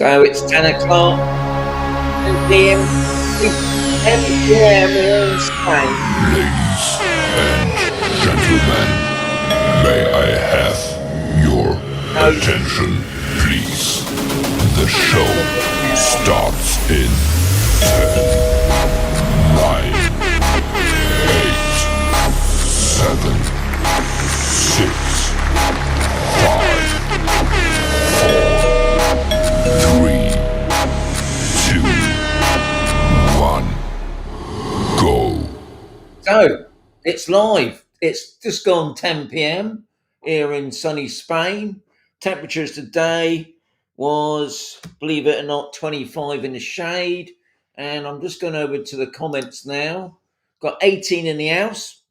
So it's 10 o'clock, 10 p.m. 10 p.m. in Spain. Ladies and gentlemen, may I have your attention, please? The show starts in 10, 9, 8, 7, 6, 5, 4, 3, 2, 1, go. So it's live. It's just gone 10 p.m. here in sunny Spain. Temperatures today was, believe it or not, 25 in the shade. And I'm just going over to the comments now. Got 18 in the house.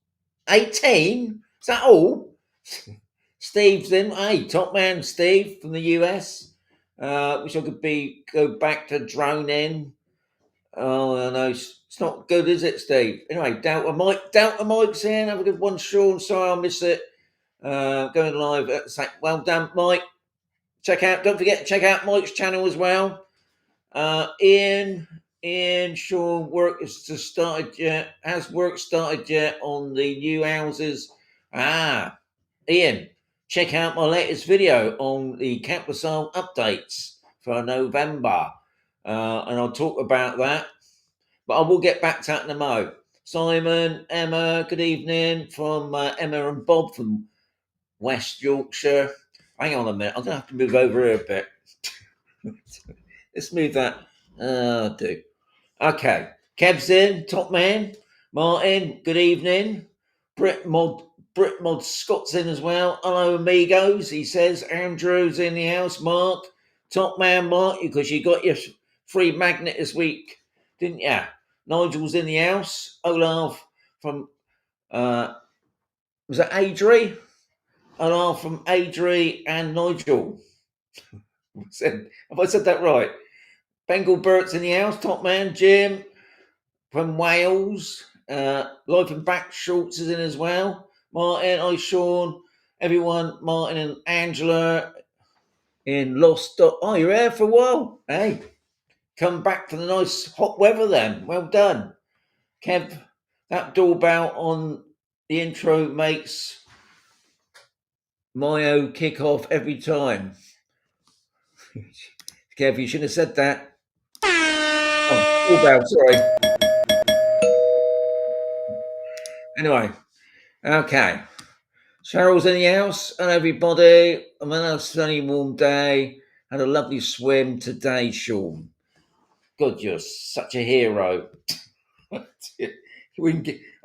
18? Is that all? Steve's in. Hey, top man Steve from the US. Wish I could go back to drone in. Oh, I know. It's not good, is it, Steve? Anyway, Delta Mike's in. Have a good one, Sean. Sorry I missed it. Going live at the well done, Mike. Don't forget to check out Mike's channel as well. Ian, Sean, work has just started yet? Has work started yet on the new houses? Ian, check out my latest video on the Campusile updates for November. And I'll talk about that. But I will get back to that in a mo. Simon, Emma, good evening from Emma and Bob from West Yorkshire. Hang on a minute, I'm going to have to move over here a bit. Let's move that. Do. Okay, Kev's in, top man. Martin, good evening. Brit Mod Scott's in as well. Hello, amigos. He says Andrew's in the house. Mark, top man, Mark, because you got your free magnet this week, didn't you? Nigel's in the house. Olaf from was that Adri? Olaf from Adri and Nigel. Have I said that right? Bengal Bert's in the house. Top man, Jim from Wales. Life and Back Schultz is in as well. Martin, Sean, everyone, Martin and Angela in Lost. Oh, you're here for a while. Hey, come back for the nice hot weather then. Well done. Kev, that doorbell on the intro makes Mayo kick off every time. Kev, you shouldn't have said that. Oh, doorbell, sorry. Anyway, okay. Cheryl's in the house, and everybody. I'm on a sunny, warm day. Had a lovely swim today, Sean. God, you're such a hero. I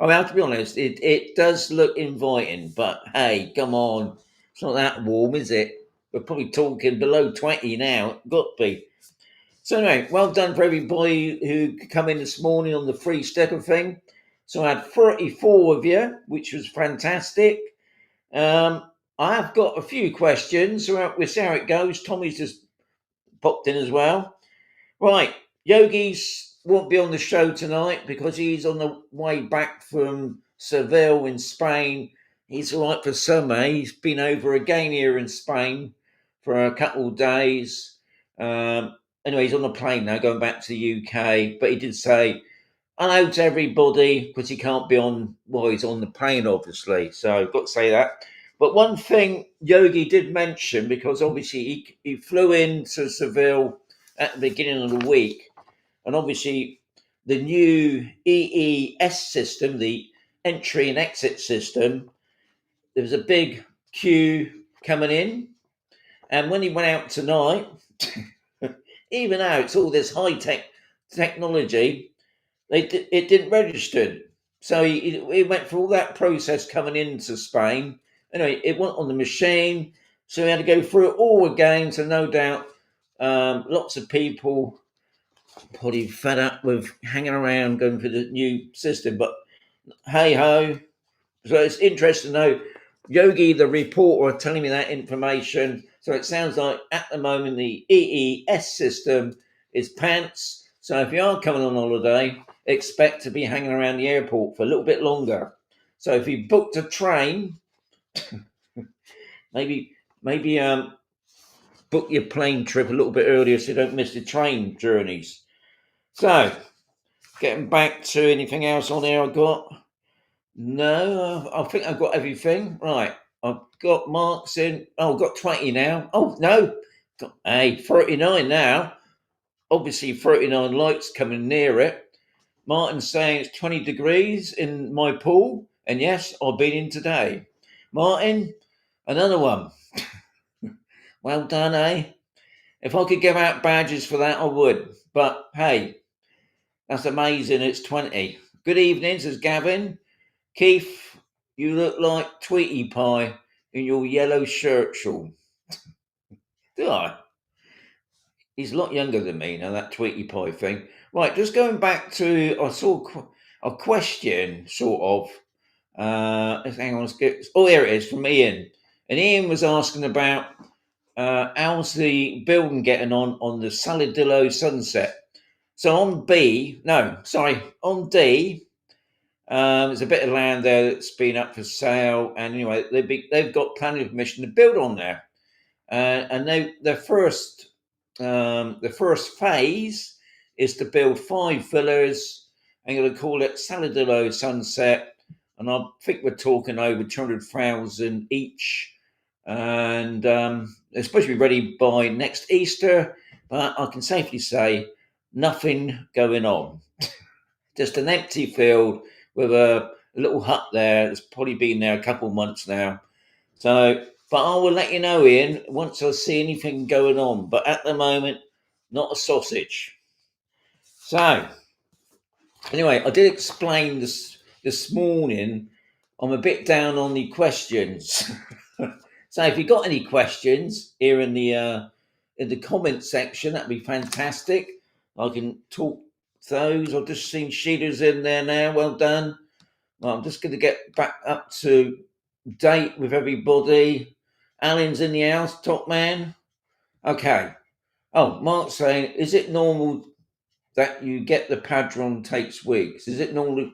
have to be honest, it does look inviting, but hey, come on. It's not that warm, is it? We're probably talking below 20 now. Got to be. So anyway, well done for everybody who come in this morning on the free sticker thing. So I had 34 of you, which was fantastic. I have got a few questions. So we'll see how it goes. Tommy's just popped in as well. Right, Yogi's won't be on the show tonight because he's on the way back from Seville in Spain. He's all right for summer. He's been over again here in Spain for a couple of days. Anyway, he's on the plane now going back to the UK. But he did say hello to everybody because he can't be on while he's on the plane, obviously. So I've got to say that. But one thing Yogi did mention, because obviously he flew into Seville at the beginning of the week, and obviously the new EES system, the entry and exit system, there was a big queue coming in, and when he went out tonight, even though it's all this high-tech technology, it didn't register. So he went through all that process coming into Spain. Anyway, it went on the machine, so he had to go through it all again. So no doubt lots of people probably fed up with hanging around going for the new system. But hey ho. So it's interesting to know. Yogi, the reporter, telling me that information. So it sounds like at the moment the EES system is pants. So if you are coming on holiday, expect to be hanging around the airport for a little bit longer. So if you booked a train, maybe book book your plane trip a little bit earlier so you don't miss the train journeys. So, getting back to anything else on there I got? No, I think I've got everything. Right, I've got marks in. Oh, I've got 20 now. Oh, no. Hey, 39 now. Obviously, 39 lights coming near it. Martin's saying it's 20 degrees in my pool. And yes, I've been in today. Martin, another one. Well done, eh? If I could give out badges for that, I would. But hey, that's amazing. It's 20. Good evening, says Gavin. Keith, you look like Tweety Pie in your yellow shirt shawl. Do I? He's a lot younger than me now, that Tweety Pie thing. Right, just going back to, I saw a question, sort of. Hang on, let's get. Oh, here it is from Ian. And Ian was asking about how's the building getting on the Saladillo Sunset. So on on D, there's a bit of land there that's been up for sale, and anyway, they've got planning permission to build on there, and the first phase is to build 5 villas. I'm going to call it Saladillo Sunset, and I think we're talking over 200,000 each, and they're supposed to be ready by next Easter, but I can safely say nothing going on. Just an empty field with a little hut there that's probably been there a couple of months now. So, but I will let you know, Ian, once I see anything going on. But at the moment, not a sausage. So, anyway, I did explain this morning. I'm a bit down on the questions. So, if you got any questions here in the comment section, that'd be fantastic. I can talk those. I've just seen Sheila's in there now. Well done. Well, I'm just going to get back up to date with everybody. Alan's in the house, top man. Okay. Oh, Mark's saying, is it normal that you get the padron takes weeks? Is it normal?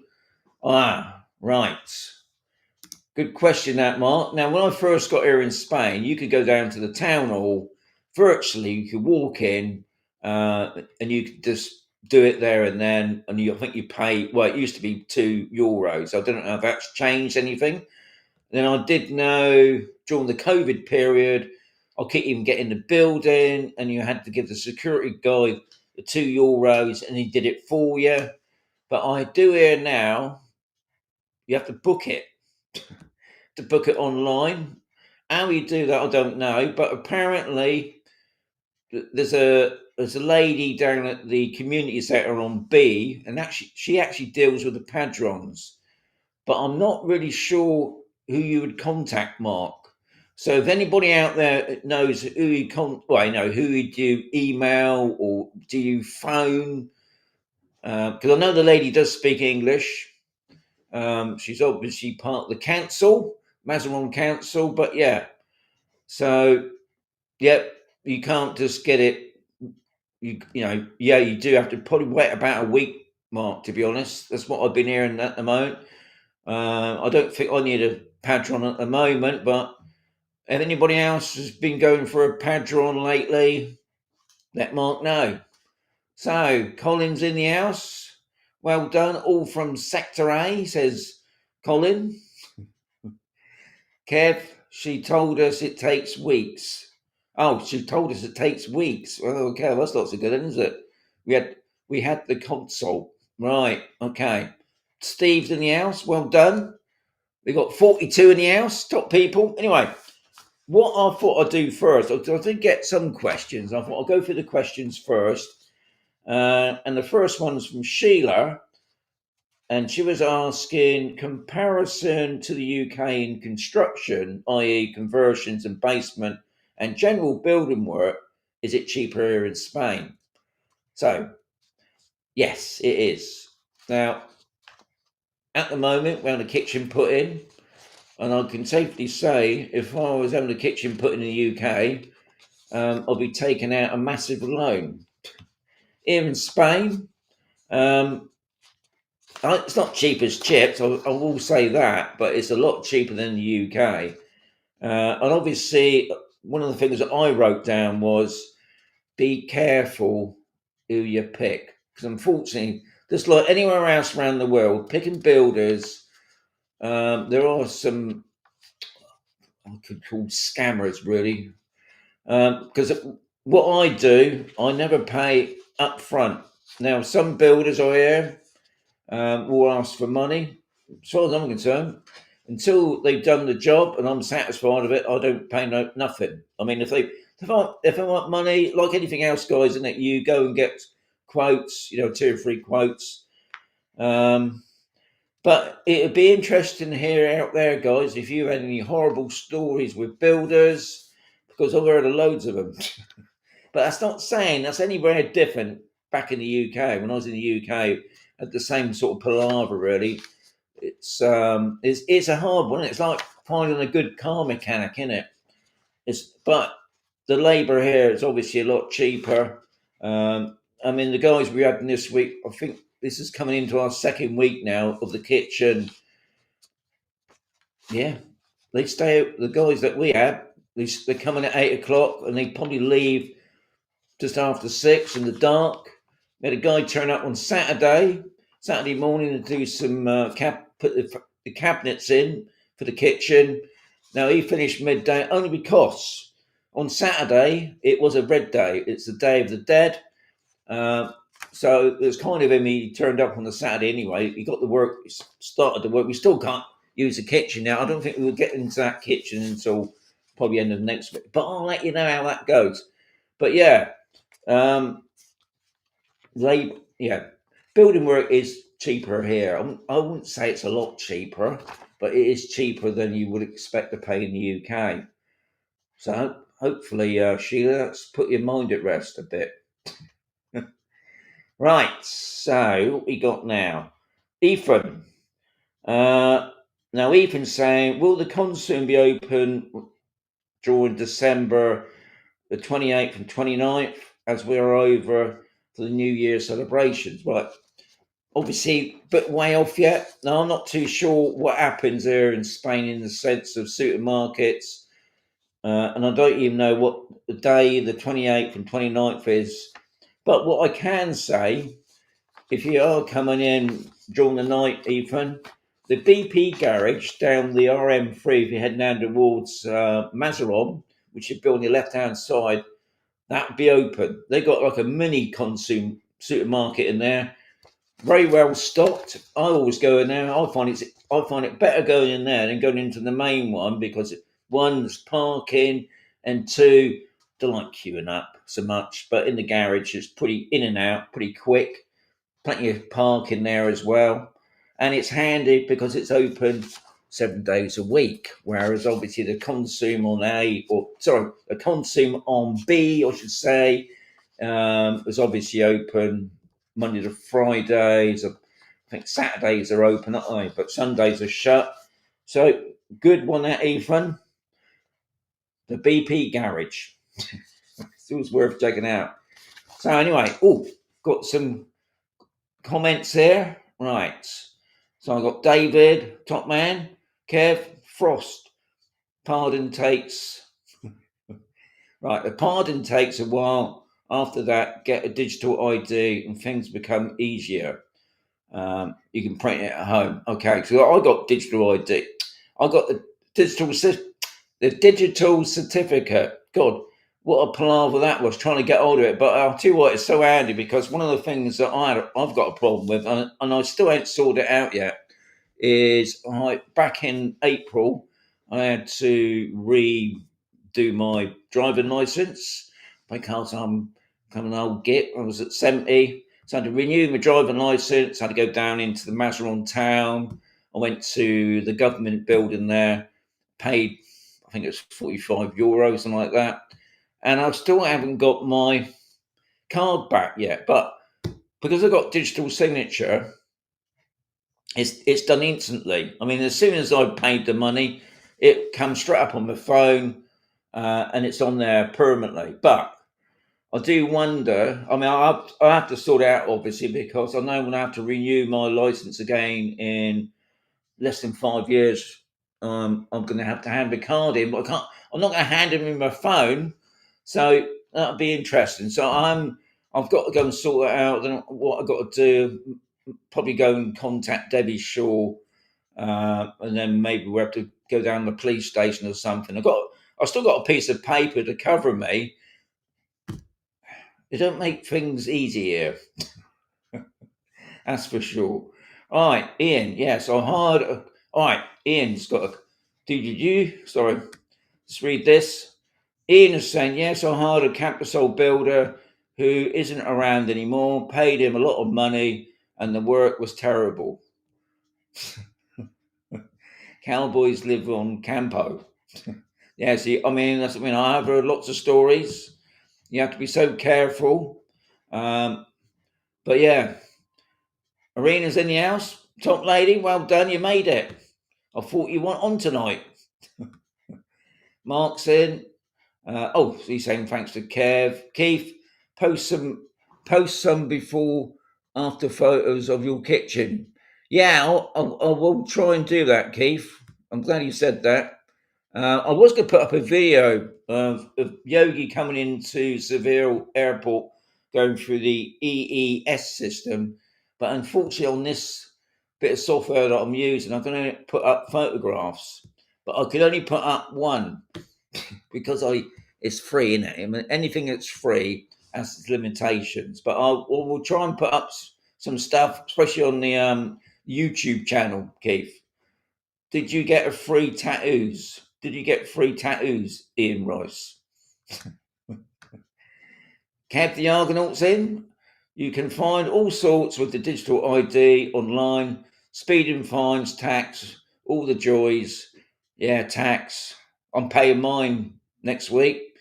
Ah, right. Good question, that, Mark. Now, when I first got here in Spain, you could go down to the town hall virtually. You could walk in and you could just do it there and then. And I think you pay, well, it used to be €2. I don't know if that's changed anything. Then I did know during the COVID period, I couldn't even get in the building and you had to give the security guy the €2 and he did it for you. But I do here now, you have to book it. To book it online. How you do that, I don't know. But apparently, there's a lady down at the community centre on B, and she actually deals with the padrons. But I'm not really sure who you would contact, Mark. So if anybody out there knows who you who you do email or do you phone? Because I know the lady does speak English. She's obviously part of the council. Mazarrón Council, but yeah. So, yeah, you can't just get it. You do have to probably wait about a week, Mark, to be honest. That's what I've been hearing at the moment. I don't think I need a padron at the moment, but if anybody else has been going for a padron lately, let Mark know. So, Colin's in the house. Well done. All from Sector A, says Colin. Kev, she told us it takes weeks. Oh, she told us it takes weeks. Well, okay, that's not so good, isn't it? We had the consult. Right, okay. Steve's in the house. Well done. We got 42 in the house. Top people. Anyway, what I thought I'd do first, I did get some questions. I thought I'll go through the questions first. And the first one's from Sheila. And she was asking comparison to the UK in construction, i.e., conversions and basement and general building work. Is it cheaper here in Spain? So, yes, it is. Now, at the moment, we're having a kitchen put in, and I can safely say if I was having a kitchen put in the UK, I'll be taking out a massive loan. Here in Spain, it's not cheap as chips, I will say that, but it's a lot cheaper than the UK. And obviously, one of the things that I wrote down was be careful who you pick, because unfortunately, just like anywhere else around the world, picking builders, there are some I could call scammers really, because what I do, I never pay up front. Now, some builders I hear will ask for money. As far as I'm concerned, until they've done the job and I'm satisfied with it, I don't pay nothing. I mean, if I want money, like anything else, guys, isn't it? You go and get quotes, 2 or 3 quotes. But it would be interesting to hear out there, guys, if you had any horrible stories with builders, because I've heard of loads of them. But that's not saying that's anywhere different. Back in the UK, when I was in the UK, had the same sort of palaver. Really, it's a hard one. It's like finding a good car mechanic, isn't it? But the labour here is obviously a lot cheaper. I mean, the guys we had this week, I think this is coming into our 2nd week now of the kitchen. Yeah, they stay. The guys that we have, they're coming at 8 o'clock, and they probably leave just after 6 in the dark. We had a guy turn up on Saturday morning to do some put the cabinets in for the kitchen. Now he finished midday only because on Saturday it was a red day. It's the Day of the Dead. So it was kind of him. He turned up on the Saturday anyway. He got the work, started the work. We still can't use the kitchen now. I don't think we'll get into that kitchen until probably end of next week. But I'll let you know how that goes. But yeah, building work is cheaper here. I wouldn't say it's a lot cheaper, but it is cheaper than you would expect to pay in the UK. So hopefully, Sheila, that's put your mind at rest a bit. Right, so what we got now? Ethan. Now Ethan's saying, will the consul be open during December the 28th and 29th as we are over for the New Year celebrations? Right, obviously a bit way off yet. Now I'm not too sure what happens there in Spain in the sense of supermarkets, and I don't even know what the day the 28th and 29th is. But what I can say, if you are coming in during the night, Ethan, the BP garage down the RM3, if you're heading down towards Mazarrón, which you build on your left-hand side, that would be open. They got like a mini consume supermarket in there, very well stocked. I always go in there. I find it better going in there than going into the main one, because one's parking, and two, don't like queuing up so much. But in the garage, it's pretty in and out, pretty quick. Plenty of parking there as well, and it's handy because it's open 7 days a week. Whereas obviously the consume on the consume on B, I should say, is obviously open Monday to Fridays. I think Saturdays are open, aren't they? But Sundays are shut. So good one, that Ethan. The BP garage. It's always worth checking out. So anyway, got some comments here. Right. So I've got David, top man, Kev, Frost. Pardon takes. Right, the pardon takes a while. After that, get a digital ID and things become easier. You can print it at home. Okay, so I got digital ID. I got the digital certificate. God, what a palaver that was, trying to get hold of it. But I'll tell you what, it's so handy, because one of the things that I've got a problem with, and I still ain't sorted it out yet, is back in April, I had to redo my driving license because I'm an old git. I was at 70. So I had to renew my driving license. I had to go down into the Mazarrón town. I went to the government building there, paid, I think it was €45, something like that. And I still haven't got my card back yet. But because I got digital signature, it's done instantly. I mean, as soon as I paid the money, it comes straight up on my phone, and it's on there permanently. But I do wonder. I mean, I have to sort it out, obviously, because I know I'm going to have to renew my license again in less than 5 years I'm going to have to hand my card in, but I can't. I'm not going to hand him in my phone, so that'll be interesting. So I've got to go and sort that out. Then what I've got to do, probably go and contact Debbie Shaw, and then maybe we have to go down the police station or something. I've still got a piece of paper to cover me. They don't make things easier, that's for sure. All right, Ian. Yes, I hired. All right, Ian's got a. Sorry, let's read this. Ian is saying, yes, I hired a campusole builder who isn't around anymore, paid him a lot of money, and the work was terrible. Cowboys live on Campo. Yeah, see, I mean, I've heard lots of stories. You have to be so careful. But yeah, Arena's in the house. Top lady, well done, you made it. I thought you weren't on tonight. Mark's in. He's saying thanks to Kev. Keith, post some before after photos of your kitchen. Yeah, I will try and do that, Keith. I'm glad you said that. I was going to put up a video of Yogi coming into Seville Airport, going through the EES system, but unfortunately on this bit of software that I'm using, I'm going to put up photographs, but I could only put up one because it's free, isn't it? I mean, anything that's free has its limitations, but we'll try and put up some stuff, especially on the YouTube channel, Keith. Did you get free tattoos? Did you get free tattoos, Ian Rice? Kev the Argonauts in. You can find all sorts with the digital ID online, speeding fines, tax, all the joys. Yeah, tax. I'm paying mine next week.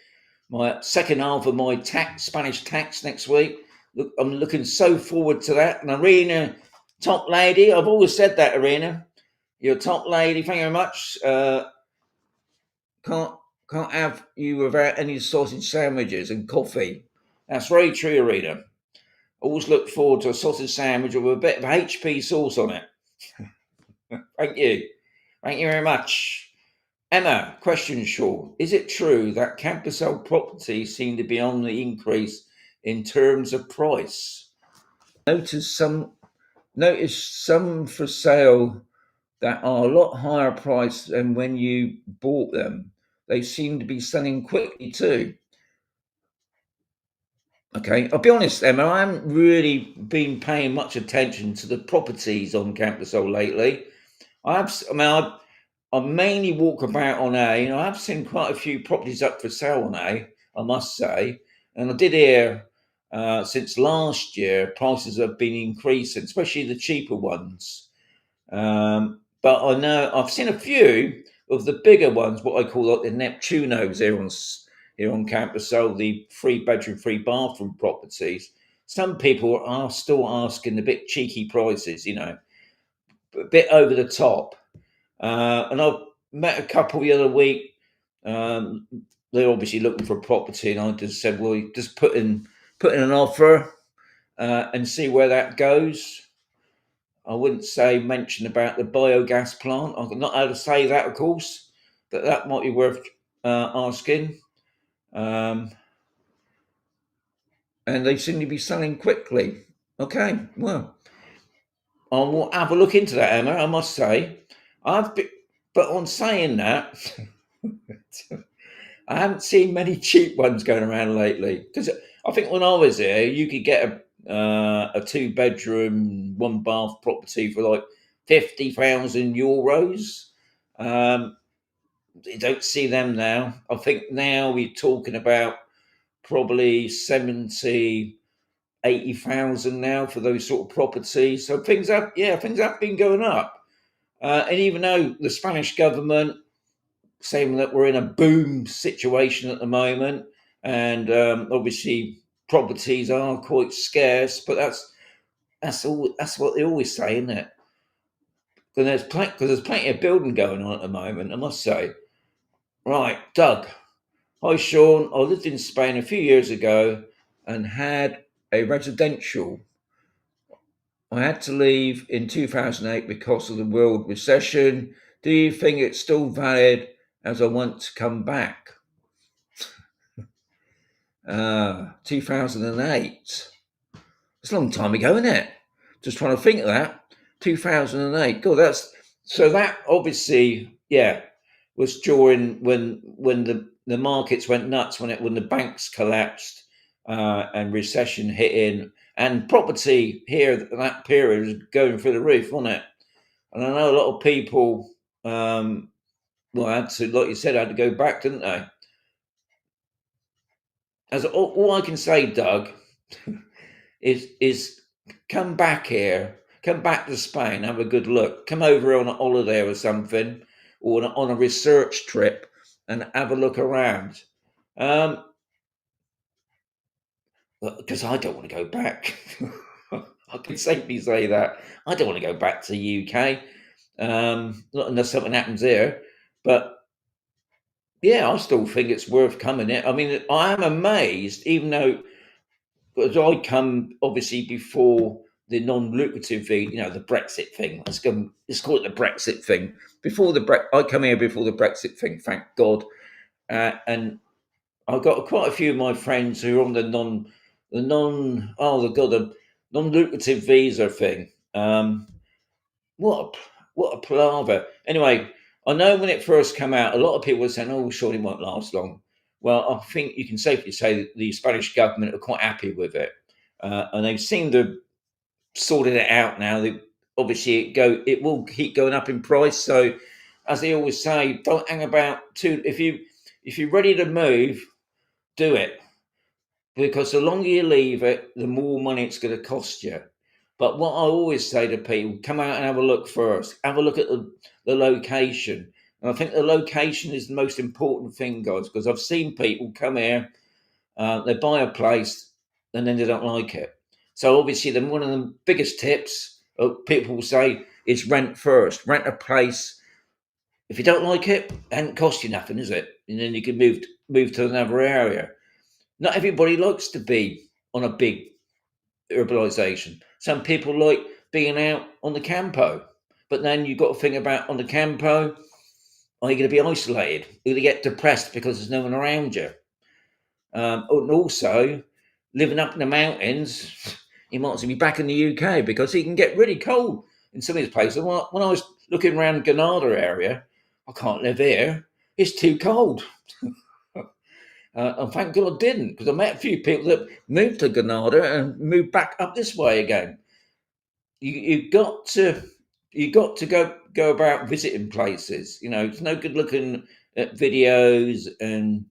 My second half of my Spanish tax next week. Look, I'm looking so forward to that. And Arena, top lady. I've always said that, Arena. You're a top lady. Thank you very much. Can't have you without any sausage sandwiches and coffee. That's very true, Arena. Always look forward to a sausage sandwich with a bit of HP sauce on it. Thank you. Thank you very much. Emma, question, Shaw. Is it true that campusole properties seem to be on the increase in terms of price? Notice some for sale that are a lot higher priced than when you bought them. They seem to be selling quickly too. Okay, I'll be honest, Emma, I haven't really been paying much attention to the properties on Campusole lately. I mainly walk about on A, and I've seen quite a few properties up for sale on A, I must say. And I did hear since last year prices have been increasing, especially the cheaper ones. But I know I've seen a few of the bigger ones, what I call like the Neptunos here on campus, so the 3-bedroom, 3-bathroom properties. Some people are still asking the bit cheeky prices, a bit over the top. And I've met a couple the other week. They're obviously looking for a property, and I just said, well, just put in an offer and see where that goes. I wouldn't mention about the biogas plant. I'm not able to say that, of course, but that might be worth asking. And they seem to be selling quickly. Okay, well, I'll have a look into that, Emma. I must say, but on saying that, I haven't seen many cheap ones going around lately. Because I think when I was there, you could get a 2-bedroom, 1-bath property for like €50,000. You don't see them now. I think now we're talking about probably 70, 80,000 now for those sort of properties. So things have been going up. And even though the Spanish government saying that we're in a boom situation at the moment, and obviously properties are quite scarce, but that's what they always say, isn't it? Because there's plenty of building going on at the moment, I must say. Right, Doug. Hi, Sean. I lived in Spain a few years ago and had a residential. I had to leave in 2008 because of the world recession. Do you think it's still valid as I want to come back? 2008. It's a long time ago, isn't it? Just trying to think of that. 2008. God, that's so. That obviously, yeah, was during when the markets went nuts, when the banks collapsed and recession hit in, and property here at that period was going through the roof, wasn't it? And I know a lot of people, well, had to, like you said, had to go back, didn't they? As all I can say, Doug, is come back here, come back to Spain, have a good look, come over on a holiday or something, or on a research trip, and have a look around. Because I don't want to go back. I can safely say that I don't want to go back to the UK, not unless something happens here. But yeah, I still think it's worth coming in. I mean, I am amazed, even though because I come obviously before the non-lucrative visa, the Brexit thing. Let's call it the Brexit thing. Before I come here before the Brexit thing, thank God. And I've got quite a few of my friends who are on the non-lucrative visa thing. What a, what a palaver. Anyway, I know when it first came out, a lot of people were saying, "Oh, surely it won't last long." Well, I think you can safely say that the Spanish government are quite happy with it, and they've seemed to sorted it out now. Obviously, it will keep going up in price. So, as they always say, don't hang about too. If you're ready to move, do it, because the longer you leave it, the more money it's going to cost you. But what I always say to people, come out and have a look first. Have a look at the location. And I think the location is the most important thing, guys, because I've seen people come here, they buy a place, and then they don't like it. So obviously, then one of the biggest tips people will say is rent first. Rent a place. If you don't like it, it hasn't cost you nothing, is it? And then you can move to another area. Not everybody likes to be on a big urbanisation. Some people like being out on the campo, but then you've got to think about on the campo, are you going to be isolated? You're going to get depressed because there's no one around you. And also, living up in the mountains, you might as well be back in the UK because it can get really cold in some of these places. When I was looking around Granada area, I can't live here. It's too cold. And thank God I didn't, because I met a few people that moved to Granada and moved back up this way again. You got to go about visiting places. It's no good looking at videos and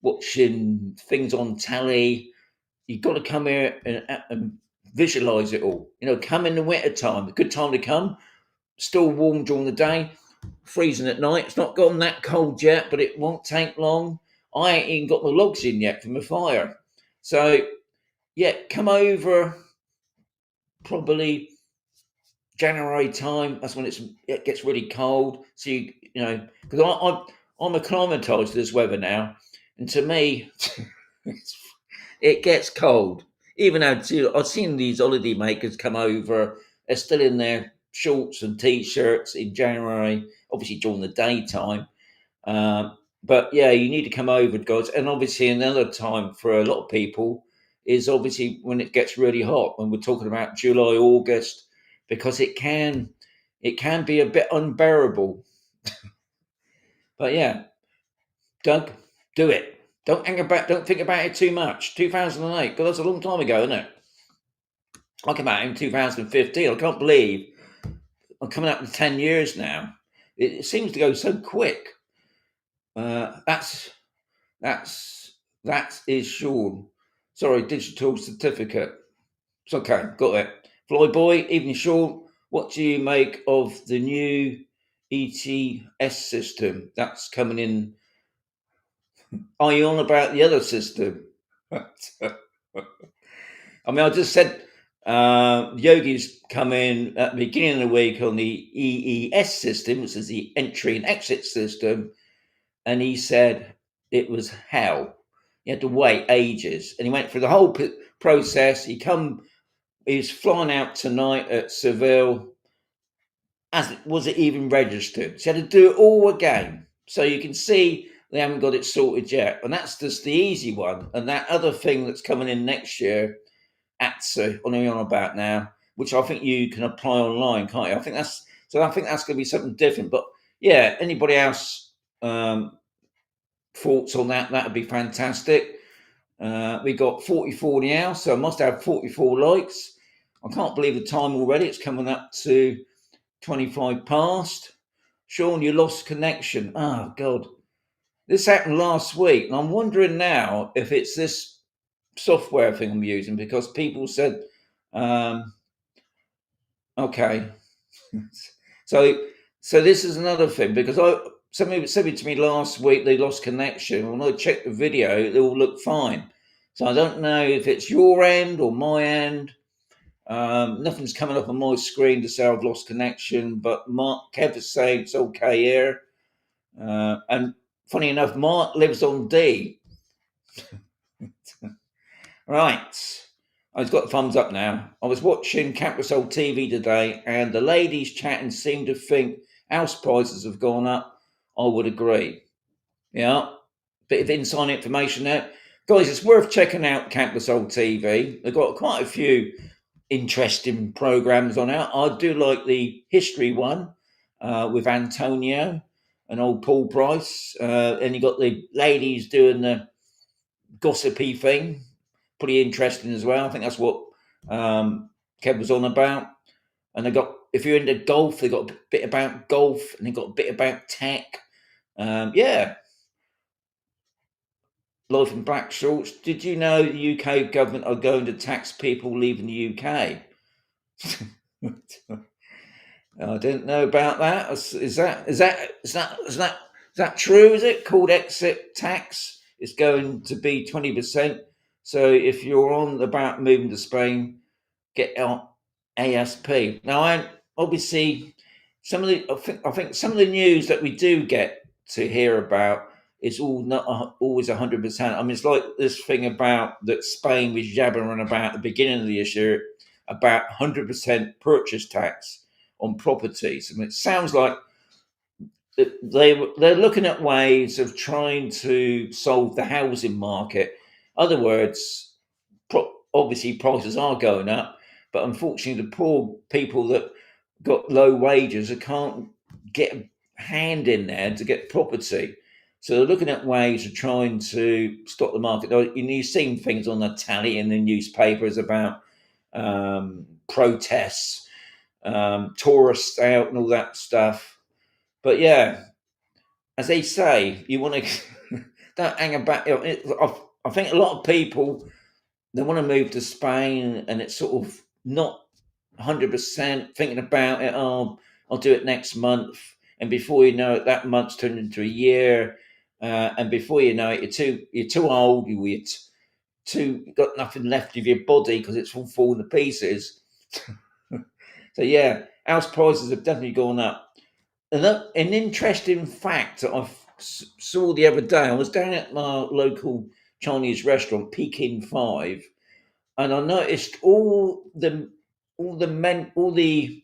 watching things on telly. You've got to come here and visualize it all. Come in the winter time, a good time to come. Still warm during the day, freezing at night. It's not gone that cold yet, but it won't take long. I ain't even got my logs in yet for my fire. So, yeah, come over probably January time. That's when it gets really cold. So, because I'm acclimatized to this weather now. And to me, it gets cold. Even though I've seen these holiday makers come over, they're still in their shorts and t-shirts in January, obviously during the daytime. But yeah, you need to come over, guys. And obviously, another time for a lot of people is obviously when it gets really hot. When we're talking about July, August, because it can be a bit unbearable. But yeah, Doug, do it. Don't hang about. Don't think about it too much. 2008, because that's a long time ago, isn't it? I came out in 2015. I can't believe I'm coming up to 10 years now. It seems to go so quick. That is Sean. Sorry, digital certificate. It's okay, got it. Flyboy, evening Sean. What do you make of the new ETS system that's coming in? Are you on about the other system? I mean, I just said Yogi's come in at the beginning of the week on the EES system, which is the entry and exit system, and he said it was hell. He had to wait ages, and he went through the whole process. He's flying out tonight at Seville, was it even registered? So you had to do it all again. So you can see they haven't got it sorted yet, and that's just the easy one. And that other thing that's coming in next year, ATSA, what are we on about now? Which I think you can apply online, can't you? I think that's going to be something different. But yeah, anybody else thoughts on that? That would be fantastic. We got 44 now, so I must have 44 likes. I can't believe the time already. It's coming up to 25 past. Sean, you lost connection. Oh, God. This happened last week, and I'm wondering now if it's this software thing I'm using, because people said, okay. So this is another thing, because somebody said to me last week they lost connection. When I checked the video, it all looked fine. So I don't know if it's your end or my end. Nothing's coming up on my screen to say I've lost connection, but Kev is saying it's okay here. And funny enough, Mark lives on D. Right. I've got thumbs up now. I was watching Capricol TV today, and the ladies chatting seem to think house prices have gone up. I would agree. Yeah. Bit of inside information there. Guys, it's worth checking out Capricol TV. They've got quite a few interesting programs on it. I do like the history one with Antonio and old Paul Price. And you got the ladies doing the gossipy thing. Pretty interesting as well. I think that's what Kev was on about. And they got, if you're into golf, they got a bit about golf, and they got a bit about tech. Yeah. Life in black shorts. Did you know the UK government are going to tax people leaving the UK? I didn't know about that. Is that true? Is it called exit tax? It's going to be 20%. So if you're on about moving to Spain, get out ASP. Now, I obviously I think some of the news that we do get to hear about is all not always 100%. I mean, it's like this thing about that Spain was jabbering about at the beginning of the issue about 100% purchase tax on properties. I mean, it sounds like they're looking at ways of trying to solve the housing market. Other words, obviously prices are going up, but unfortunately, the poor people that got low wages can't get a hand in there to get property. So they're looking at ways of trying to stop the market. You've seen things on the tally in the newspapers about protests, tourists out, and all that stuff. But yeah, as they say, you want to don't hang about. I think a lot of people, they want to move to Spain, and it's sort of not 100% thinking about it. Oh, I'll do it next month, and before you know it, that month's turned into a year, and before you know it, you're too old. You've got nothing left of your body because it's all falling to pieces. So yeah, house prices have definitely gone up. And an interesting fact that I saw the other day, I was down at my local Chinese restaurant, Peking Five, and I noticed all the men all the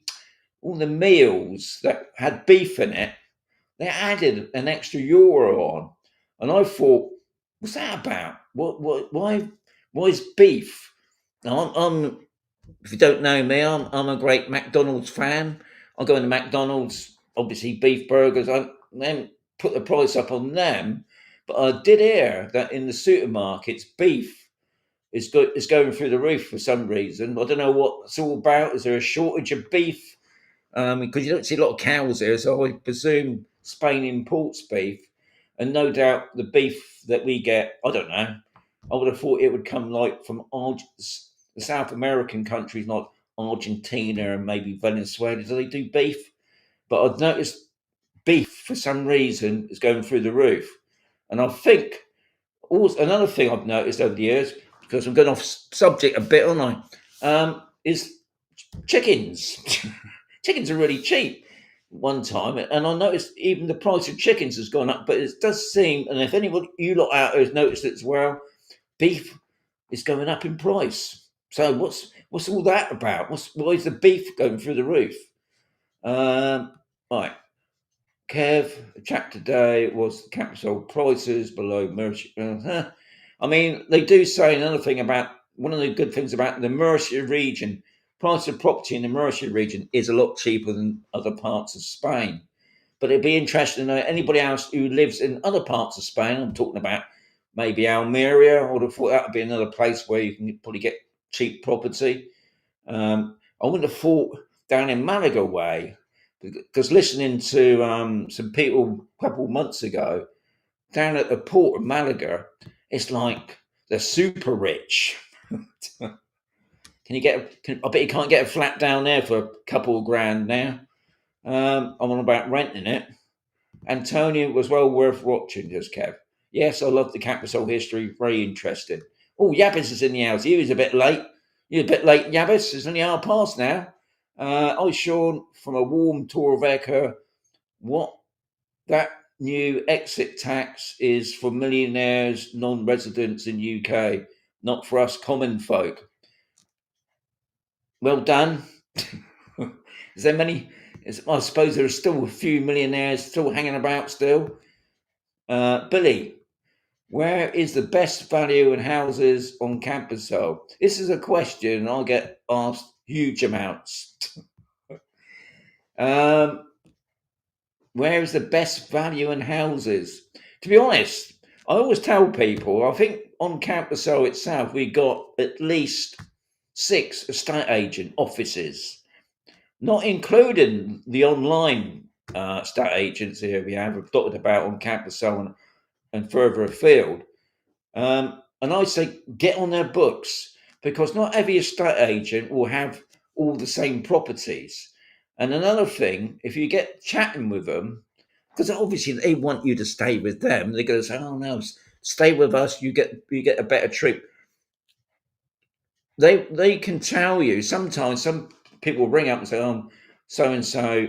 meals that had beef in it, they added an extra euro on, and I thought, what's that about? Why is beef? Now, I'm if you don't know me, I'm a great McDonald's fan. I go into McDonald's, obviously beef burgers. I then put the price up on them, but I did hear that in the supermarkets, beef is going through the roof for some reason. I don't know what it's all about. Is there a shortage of beef? Because you don't see a lot of cows here, so I presume Spain imports beef, and no doubt the beef that we get, I don't know. I would have thought it would come like from the South American countries like Argentina and maybe Venezuela. Do they do beef? But I've noticed beef for some reason is going through the roof, and I think also another thing I've noticed over the years, because I'm going off subject a bit, aren't I? Is chickens. Chickens are really cheap one time, and I noticed even the price of chickens has gone up. But it does seem, and if anybody you lot out there has noticed it as well, beef is going up in price. So what's all that about? Why is the beef going through the roof? Right. Kev, the chat today was capital prices below Murcia. I mean, they do say another thing about one of the good things about the Murcia region. Price of property in the Murcia region is a lot cheaper than other parts of Spain. But it'd be interesting to know anybody else who lives in other parts of Spain. I'm talking about maybe Almeria. I would have thought that would be another place where you can probably get cheap property. I wouldn't have thought down in Malaga way, because listening to some people a couple of months ago down at the port of Malaga, it's like they're super rich. I bet you can't get a flat down there for a couple of grand now. I'm on about renting it. Antonio was well worth watching, just Kev. Yes, I love the capital history. Very interesting. Oh, Yabbis is in the house. He was a bit late. You're a bit late, Yabbis. It's only hour past now. Hi, Sean, from a warm tour of Eka. What that new exit tax is for millionaires, non-residents in UK, not for us common folk. Well done. Is there many? I suppose there are still a few millionaires still hanging about still. Billy, where is the best value in houses on campus? So this is a question I get asked huge amounts. Where is the best value in houses? To be honest, I always tell people, I think on Campus O itself, we got at least 6 estate agent offices, not including the online estate agents here we have dotted about on Campus O and further afield. And I say get on their books, because not every estate agent will have all the same properties. And another thing, if you get chatting with them, because obviously they want you to stay with them, they're going to say, "Oh no, stay with us. You get a better treat." They can tell you. Sometimes some people ring up and say, "Oh, so and so,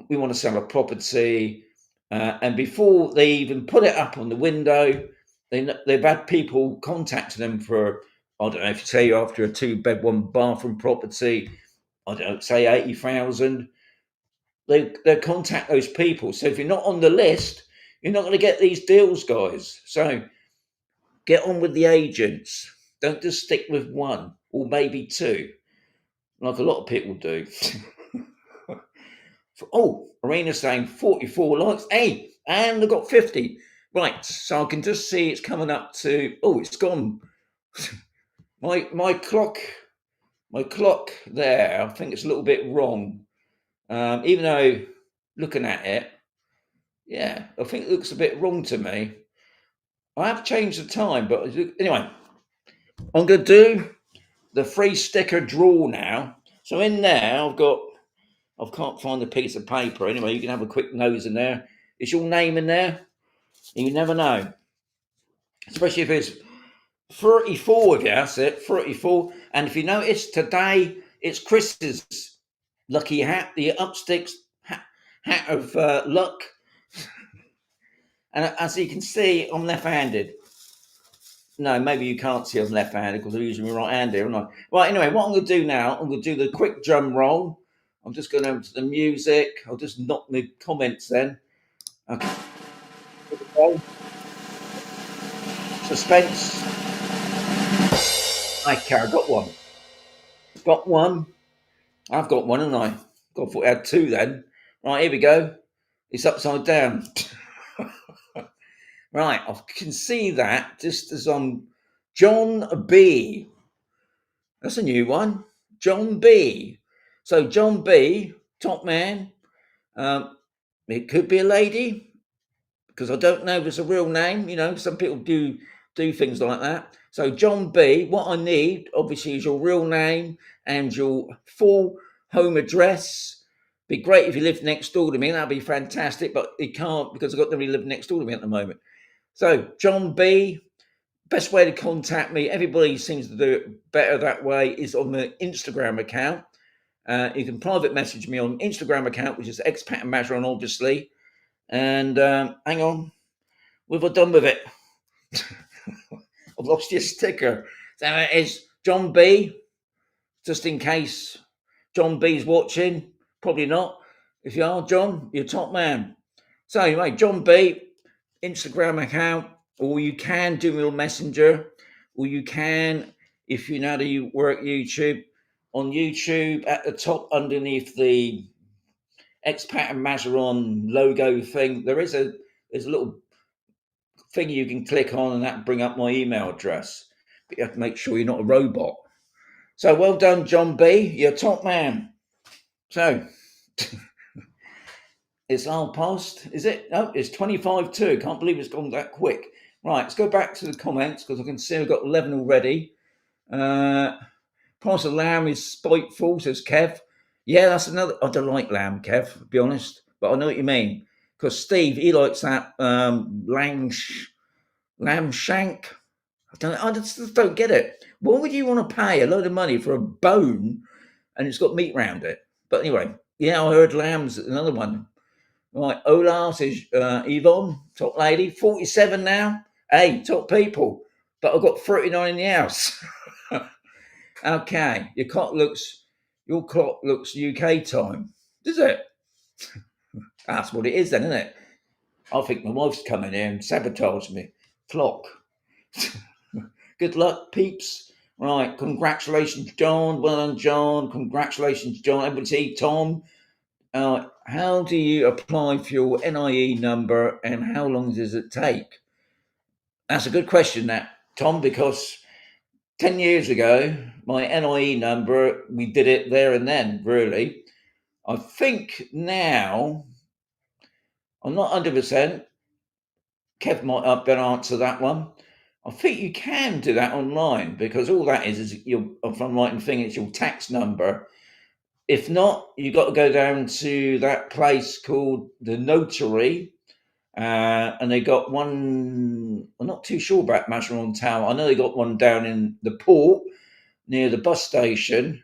we want to sell a property," and before they even put it up on the window, they've had people contacting them for, I don't know, if you say after a 2-bed 1-bathroom property, I don't know, say 80,000. They contact those people. So if you're not on the list, you're not going to get these deals, guys. So get on with the agents. Don't just stick with one or maybe 2, like a lot of people do. Oh, Arena's saying 44 likes. Hey, and I've got 50. Right, so I can just see it's coming up to. Oh, it's gone. my clock there. I think it's a little bit wrong. Even though looking at it, yeah, I think it looks a bit wrong to me. I have changed the time, but anyway, I'm going to do the free sticker draw now. So in there, I can't find a piece of paper. Anyway, you can have a quick nose in there. Is your name in there? You never know. Especially if it's 34 of you, that's it, 34. And if you notice, today it's Chris's lucky hat, the UPSTICKS hat of luck. And as you can see, I'm left-handed. No, maybe you can't see I'm left-handed because I'm usually right-handed, aren't I? Right, anyway, what I'm going to do now, I'm going to do the quick drum roll. I'm just going over to the music. I'll just knock the comments then. Okay. Suspense. Okay, I got one. Got one. I've got one, haven't I? God, I thought I had 2 then. Right, here we go. It's upside down. Right, I can see that just as I'm John B. That's a new one. John B. So John B, top man. It could be a lady, because I don't know if it's a real name. You know, some people do things like that. So John B, what I need obviously is your real name and your full home address. Be great if you lived next door to me. That'd be fantastic, but you can't because I've got nobody living next door to me at the moment. So John B, best way to contact me, everybody seems to do it better that way, is on the Instagram account. You can private message me on Instagram account, which is Expat and Mazarrón, obviously. And hang on, what have I done with it? I've lost your sticker. So it is John B, just in case John B's watching. Probably not. If you are, John, you're top man. So anyway, John B, Instagram account, or you can do me on Messenger, or you can, if you know how to work YouTube, on YouTube at the top underneath the Expat and Mazarrón logo thing, there's a little thing you can click on, and that bring up my email address. But you have to make sure you're not a robot. So well done, John B. You're top man. So it's our past, is it? No, it's 25 to. Can't believe it's gone that quick. Right, let's go back to the comments because I can see I've got 11 already. Price of lamb is spiteful, says Kev. Yeah, that's another. I don't like lamb, Kev, to be honest, but I know what you mean. Because Steve, he likes that lamb shank. I just don't get it. Why would you want to pay a load of money for a bone and it's got meat around it? But anyway, yeah, I heard lamb's another one. Right, Ola says Yvonne, top lady, 47 now. Hey, top people, but I've got 39 in the house. Okay, your clock looks UK time. Does it? That's what it is then, isn't it? I think my wife's coming here and sabotage me. Clock. Good luck, peeps. Right, congratulations, John. Well done, John. Congratulations, John. Everybody see Tom. How do you apply for your NIE number and how long does it take? That's a good question, that, Tom, because 10 years ago, my NIE number, we did it there and then, really. I think now, I'm not 100%. Kev might have better answer that one. I think you can do that online because all that is if I'm right in thinking, it's your tax number. If not, you've got to go down to that place called the Notary, and they got one. I'm not too sure about Mazarrón Tower. I know they got one down in the port near the bus station,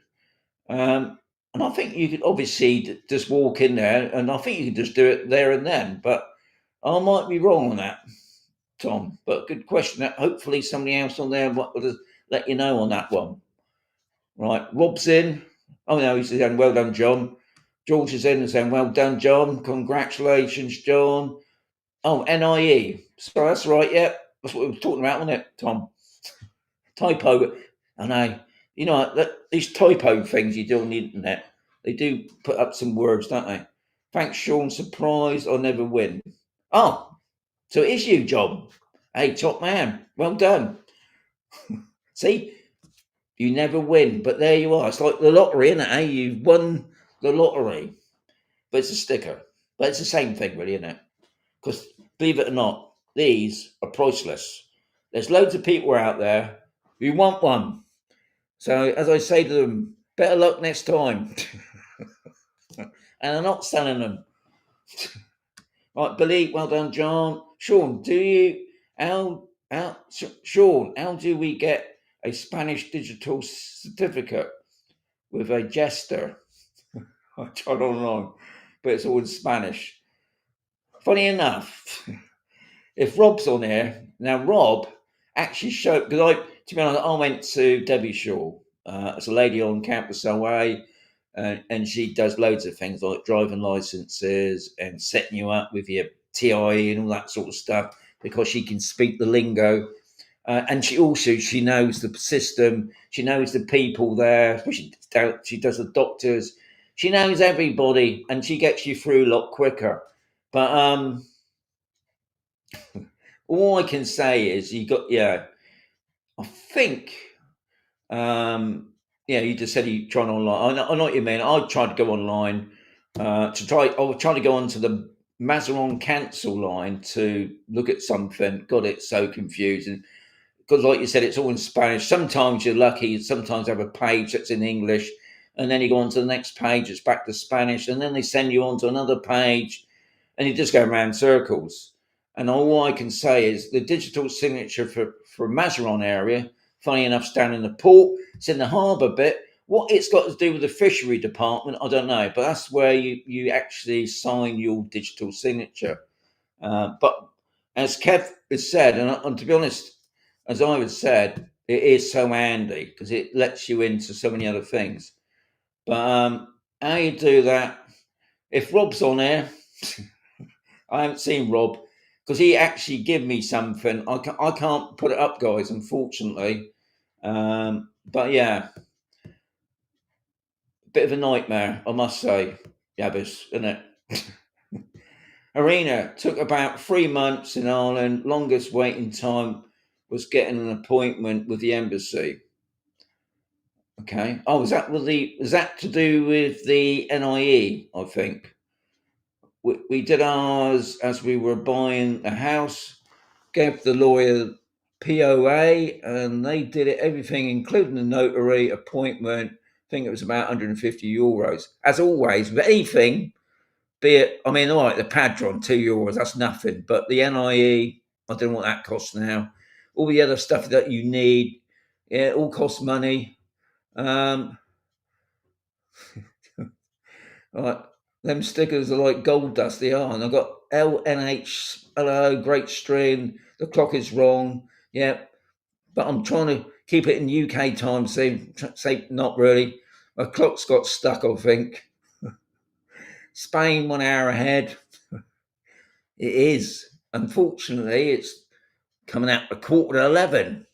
and I think you could obviously just walk in there, and I think you could just do it there and then. But I might be wrong on that, Tom. But good question. Hopefully, somebody else on there will let you know on that one. Right, Rob's in. Oh no, he's saying well done, John. George is in and saying well done, John. Congratulations, John. Oh, NIE. So that's right. Yeah, that's what we were talking about, wasn't it, Tom? Typo. I know. You know these typo things you do on the internet. They do put up some words, don't they? Thanks, Sean. Surprised I never win. Oh, so it is you, John. Hey, top man. Well done. See, you never win, but there you are. It's like the lottery, isn't it? Hey, you've won the lottery, but it's a sticker. But it's the same thing, really, isn't it? Because believe it or not, these are priceless. There's loads of people out there who want one. So as I say to them, better luck next time. And I'm not selling them. Right, Billy, well done, John. Sean, Sean, how do we get a Spanish digital certificate with a jester? I tried online, but it's all in Spanish. Funny enough, if Rob's on here now, Rob actually showed because to be honest, I went to Derbyshire. It's a lady on campus away, and she does loads of things like driving licenses and setting you up with your TIE and all that sort of stuff because she can speak the lingo. And she knows the system. She knows the people there. She does the doctors. She knows everybody, and she gets you through a lot quicker. But all I can say is I think you just said you tried online. I know what you mean. I tried to go online I was trying to go onto the Mazarrón cancel line to look at something. God, it's so confusing because, like you said, it's all in Spanish. Sometimes you're lucky. Sometimes they have a page that's in English, and then you go on to the next page. It's back to Spanish, and then they send you on to another page, and you just go around circles. And all I can say is the digital signature for Mazarrón area. Funny enough, it's down in the port. It's in the harbour bit. What it's got to do with the fishery department, I don't know. But that's where you actually sign your digital signature. But as Kev has said, and to be honest, as I have said, it is so handy because it lets you into so many other things. But how you do that, if Rob's on there, I haven't seen Rob because he actually gave me something. I can't put it up, guys, unfortunately. But yeah, bit of a nightmare, I must say, Yabbis, isn't it? Arena took about 3 months in Ireland. Longest waiting time was getting an appointment with the embassy. Okay. Oh, was that to do with the NIE? I think we did ours as we were buying a house. Gave the lawyer POA, and they did it everything, including the notary appointment. I think it was about €150. As always, with anything, be it, I mean, all right, the Padron, €2, that's nothing. But the NIE, I don't know what that costs now. All the other stuff that you need, yeah, it all costs money. Like, them stickers are like gold dust, they are. And I've got LNH, hello, great stream. The clock is wrong. Yeah, but I'm trying to keep it in UK time. Say not really. My clock's got stuck, I think. Spain 1 hour ahead. It is. Unfortunately, it's coming out a 10:45.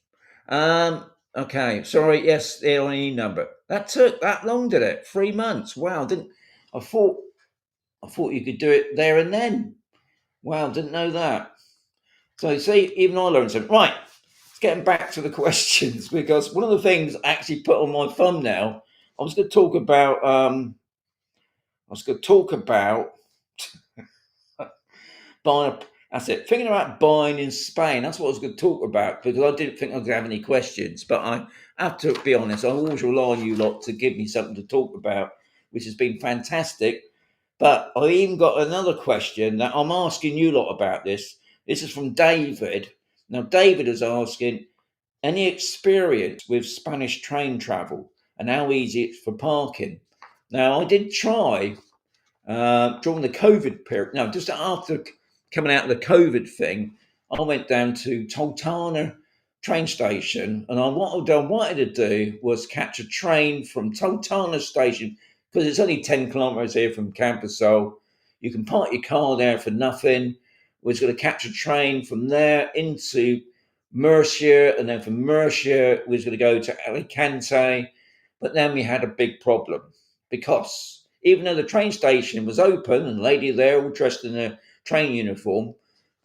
Okay, sorry. Yes, the LE number. That took that long, did it? 3 months. Wow, didn't I thought you could do it there and then. Wow, didn't know that. So you see, even I learned something. Right, getting back to the questions, because one of the things I actually put on my thumbnail, I was going to talk about. Buying. That's it. Thinking about buying in Spain. That's what I was going to talk about, because I didn't think I was going to have any questions. But I have to be honest. I always rely on you lot to give me something to talk about, which has been fantastic. But I even got another question that I'm asking you lot about this. This is from David. Now, David is asking, any experience with Spanish train travel and how easy it's for parking? Now, I did try during the COVID period. No, just after coming out of the COVID thing, I went down to Toltana train station, and what I wanted to do was catch a train from Toltana station, because it's only 10 kilometres here from Camposol. You can park your car there for nothing. We was going to catch a train from there into Murcia, and then from Murcia we was going to go to Alicante. But then we had a big problem, because even though the train station was open and a lady there all dressed in a train uniform,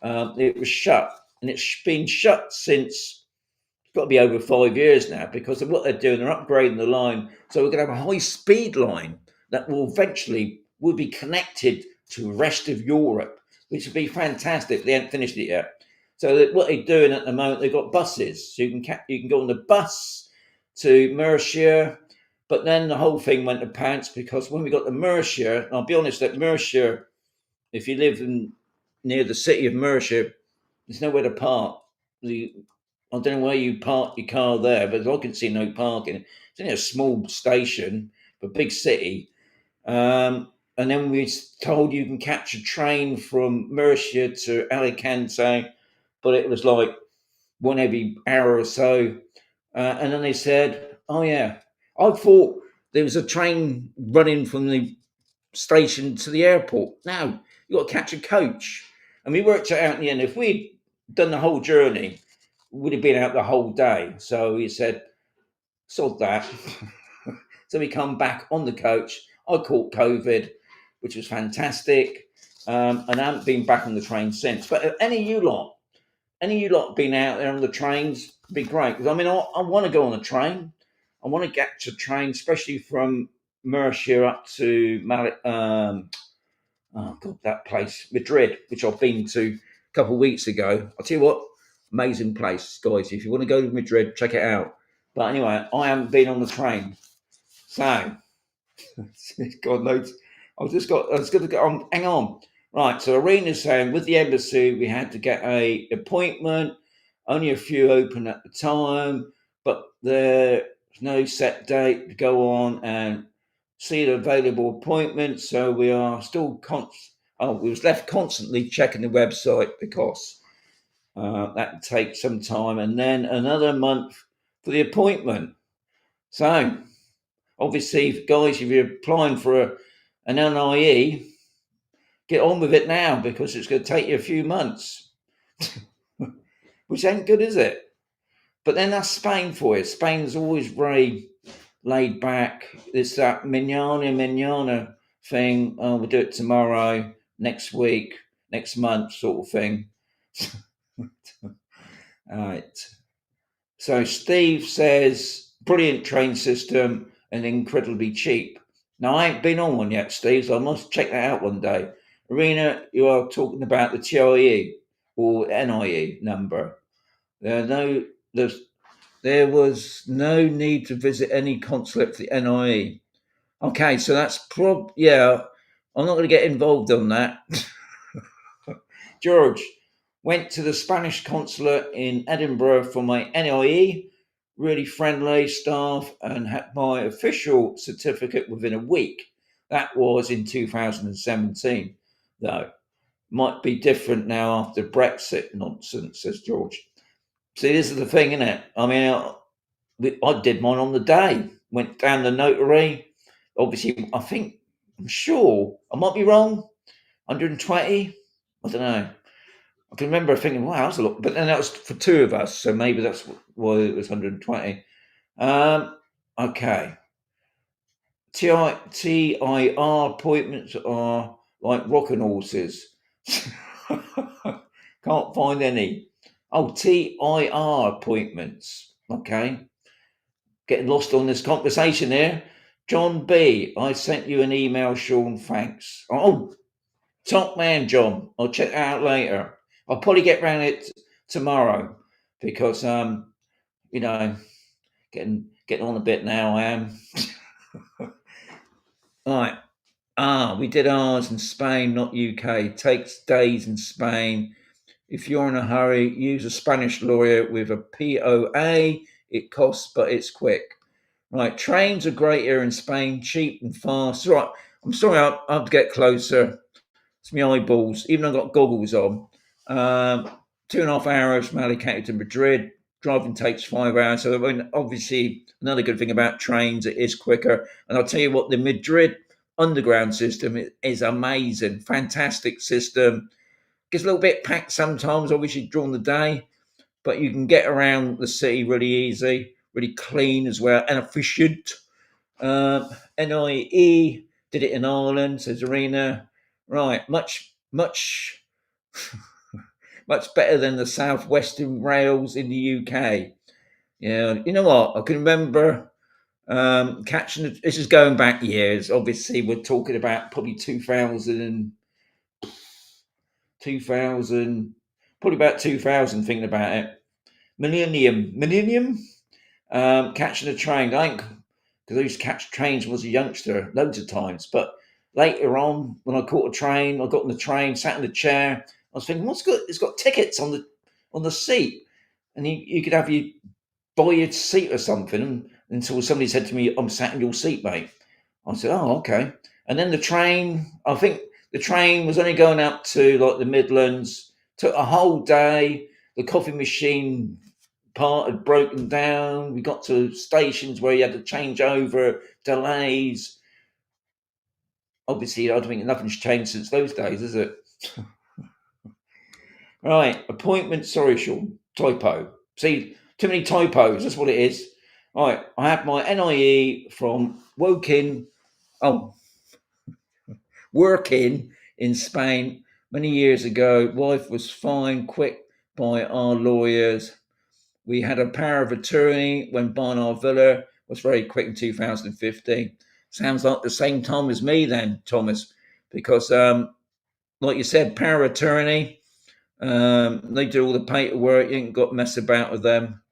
it was shut. And it's been shut since, it's got to be over 5 years now, because of what they're doing. They're upgrading the line. So we're going to have a high speed line that will eventually will be connected to the rest of Europe, which would be fantastic. They haven't finished it yet. So what they're doing at the moment, they've got buses. So you can go on the bus to Murcia. But then the whole thing went to pants, because when we got to Murcia, I'll be honest, that Murcia, if you live near the city of Murcia, there's nowhere to park. I don't know where you park your car there, but I can see no parking. It's only a small station, but big city. And then we told you can catch a train from Murcia to Alicante, but it was like one every hour or so. And then they said, oh, yeah, I thought there was a train running from the station to the airport. Now, you've got to catch a coach. And we worked it out in the end. If we'd done the whole journey, we'd have been out the whole day. So he said, sod that. So we come back on the coach. I caught COVID, which was fantastic. And I haven't been back on the train since. But if any of you lot been out there on the trains, it'd be great. Because I mean, I want to go on a train. I want to get to train, especially from Murcia up to that place, Madrid, which I've been to a couple of weeks ago. I'll tell you what, amazing place, guys. If you want to go to Madrid, check it out. But anyway, I haven't been on the train. So, God knows, I was going to go on, hang on. Right, so Arena's saying with the embassy, we had to get a appointment. Only a few open at the time, but there's no set date to go on and see the available appointments. So we are still we was left constantly checking the website, because that takes some time, and then another month for the appointment. So obviously, guys, if you're applying for an NIE, get on with it now because it's going to take you a few months, which ain't good, is it? But then that's Spain for you. Spain's always very laid back. It's that manana thing. Oh, we'll do it tomorrow, next week, next month, sort of thing. All right. So Steve says, brilliant train system and incredibly cheap. Now, I ain't been on one yet, Steve, so I must check that out one day. Arena, you are talking about the TIE or NIE number. There was no need to visit any consulate for the NIE. Okay, so that's yeah, I'm not going to get involved on that. George, went to the Spanish consulate in Edinburgh for my NIE. Really friendly staff and had my official certificate within a week. That was in 2017, though. Might be different now after Brexit nonsense, says George. See, this is the thing, isn't it? I mean, I did mine on the day. Went down the notary. Obviously, I'm sure, I might be wrong, 120? I don't know. I can remember thinking, wow, that's a lot. But then that was for two of us, so maybe that's why it was 120. Okay. TIR appointments are like rocking horses. Can't find any. Oh, TIR appointments. Okay. Getting lost on this conversation here. John B, I sent you an email, Sean. Thanks. Oh, top man, John. I'll check that out later. I'll probably get around it tomorrow because you know, getting on a bit now. I am. All right. We did ours in Spain, not UK. Takes days in Spain. If you're in a hurry, use a Spanish lawyer with a POA. It costs, but it's quick. Right. Trains are great here in Spain, cheap and fast. Right. I'm sorry, I'll have to get closer. It's my eyeballs, even though I've got goggles on. 2.5 hours from Alicante to Madrid. Driving takes 5 hours. So, I mean, obviously, another good thing about trains, it is quicker. And I'll tell you what, the Madrid underground system is amazing. Fantastic system. Gets a little bit packed sometimes, obviously, during the day. But you can get around the city really easy, really clean as well, and efficient. NIE did it in Ireland, says Arena. Right, much better than the Southwestern Rails in the UK. Yeah, you know what? I can remember catching. This is going back years. Obviously, we're talking about probably 2000, probably about 2000. Thinking about it, millennium. Catching a train. I think because I used to catch trains when I was a youngster loads of times. But later on, when I caught a train, I got on the train, sat in the chair. I was thinking, what's good? It's got tickets on the seat, and you could have buy your seat or something. Until somebody said to me, "I'm sat in your seat, mate." I said, "Oh, okay." And then the train. I think the train was only going up to like the Midlands. Took a whole day. The coffee machine part had broken down. We got to stations where you had to change over, delays. Obviously, I don't think nothing's changed since those days, is it? Right, appointment. Sorry, Sean. Typo. See, too many typos. That's what it is. Right, I had my NIE from working in Spain many years ago. Wife was fine, quick by our lawyers. We had a power of attorney when buying our villa. Was very quick in 2015. Sounds like the same time as me then, Thomas, because like you said, power of attorney. They do all the paperwork. You ain't got to mess about with them.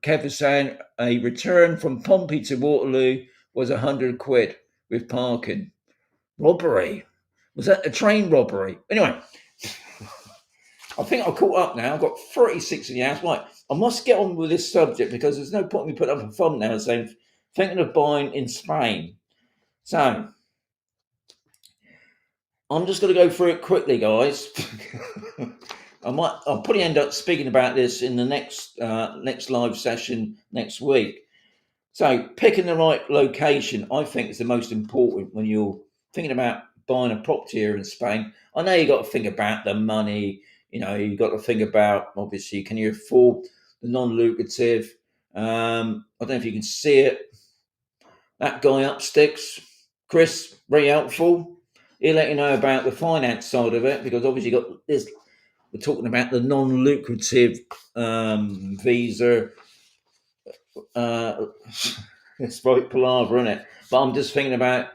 Kev is saying a return from Pompey to Waterloo was £100 with parking. Robbery? Was that a train robbery? Anyway, I think I've caught up now. I've got 36 in the house. Right, I must get on with this subject because there's no point in me putting up a thumbnail saying thinking of buying in Spain. So I'm just going to go through it quickly, guys. I'll probably end up speaking about this in the next live session next week. So picking the right location, I think, is the most important when you're thinking about buying a property here in Spain, I know you got to think about the money. You know, you got to think about, obviously, can you afford the non-lucrative? I don't know if you can see it. That guy up sticks, Chris, very helpful. He'll let you know about the finance side of it, because obviously you got this. We're talking about the non-lucrative visa. It's right palaver, isn't it? But I'm just thinking about,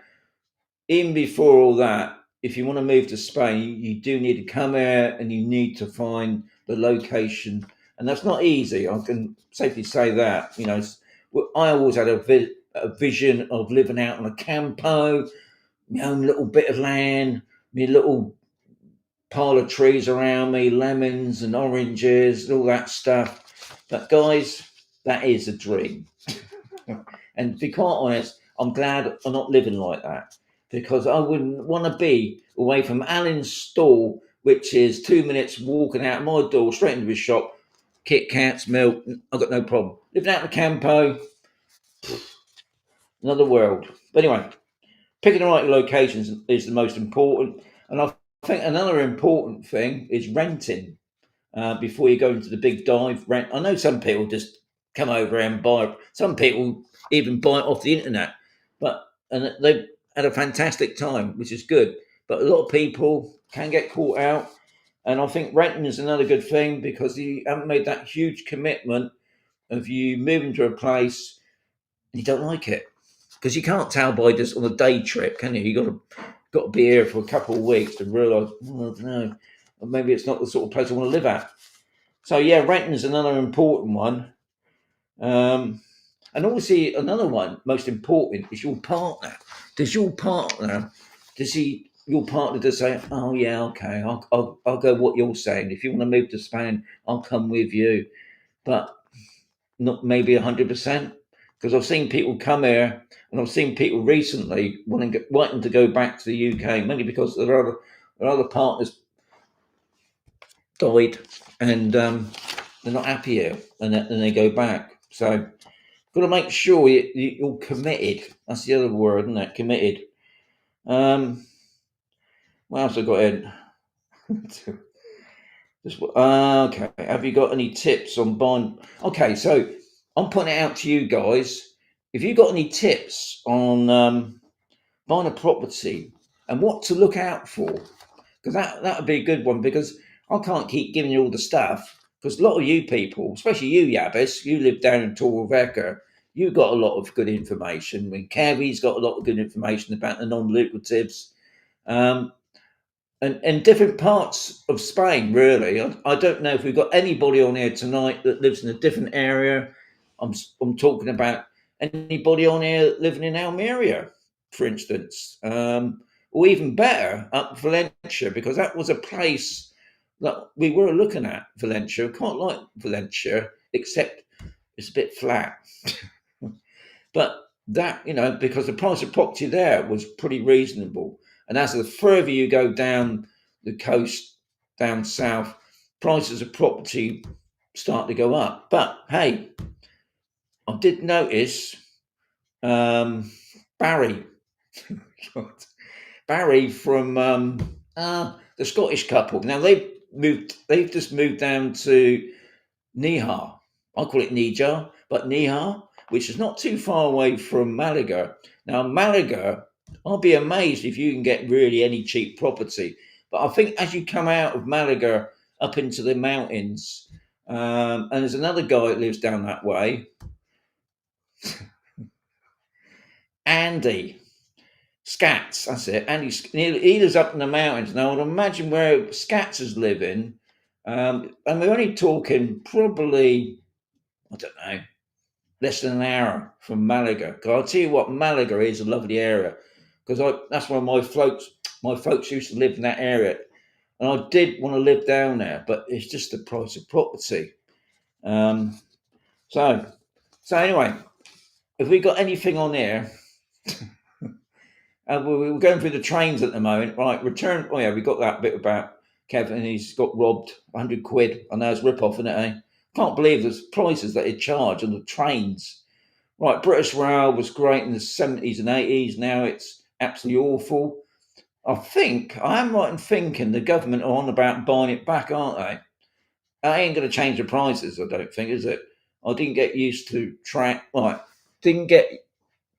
even before all that, if you want to move to Spain, you do need to come here and you need to find the location, and that's not easy. I can safely say that. You know, I always had a vision of living out on a campo, my own little bit of land, my little pile of trees around me, lemons and oranges, and all that stuff. But guys, that is a dream. And to be quite honest, I'm glad I'm not living like that, because I wouldn't want to be away from Alan's stall, which is 2 minutes walking out of my door straight into his shop. Kit Kats, milk, I've got no problem. Living out in the campo, another world. But anyway, picking the right locations is the most important. And I think another important thing is renting before you go into the big dive. Rent. I know some people just come over and buy. Some people even buy it off the internet, and they've had a fantastic time, which is good. But a lot of people can get caught out, and I think renting is another good thing, because you haven't made that huge commitment of you moving to a place and you don't like it, because you can't tell by just on a day trip, can you? You got to be here for a couple of weeks to realise, I don't know, maybe it's not the sort of place I want to live at. So yeah, renting is another important one. And obviously another one, most important, is your partner. Does your partner say, oh yeah, okay, I'll go what you're saying. If you want to move to Spain, I'll come with you. But not maybe 100%, because I've seen people come here, and I've seen people recently wanting to go back to the UK, mainly because their other partners died, and they're not happy here, and they go back. So got to make sure you're committed. That's the other word, isn't it? Committed. What else I got in? Okay. Have you got any tips on buying? Okay, so I'm putting it out to you guys. If you got any tips on buying a property and what to look out for, because that would be a good one. Because I can't keep giving you all the stuff, because a lot of you people, especially you, Yabis, you live down in Torrevieja, you got a lot of good information. I mean, Cavi's got a lot of good information about the non-lucratives. And different parts of Spain, really. I don't know if we've got anybody on here tonight that lives in a different area. I'm talking about anybody on here living in Almeria, for instance, or even better, up Valencia, because that was a place that we were looking at. Valencia, quite like Valencia, except it's a bit flat. But that, because the price of property there was pretty reasonable. And as the further you go down the coast, down south, prices of property start to go up. But hey, I did notice Barry, Barry from the Scottish couple. Now they've just moved down to Níjar. I call it Níjar, but Níjar, which is not too far away from Malaga. Now, Malaga, I'll be amazed if you can get really any cheap property. But I think as you come out of Malaga up into the mountains, and there's another guy that lives down that way, Andy Scats, that's it. Andy, he lives up in the mountains. Now, I'd imagine where Scats is living, and we're only talking probably, I don't know, less than an hour from Malaga. Because I'll tell you what, Malaga is a lovely area, because that's where my folks used to live in that area, and I did want to live down there, but it's just the price of property. So anyway, if we got anything on here, and we're going through the trains at the moment, right? Return. Oh yeah, we got that bit about Kevin. He's got robbed, £100. I know it's rip off, isn't it? Eh? Can't believe the prices that they charge on the trains. Right, British Rail was great in the 70s and 80s. Now it's absolutely awful. I think I am right in thinking the government are on about buying it back, aren't they? That ain't going to change the prices, I don't think, is it? I didn't get used to track. Right, didn't get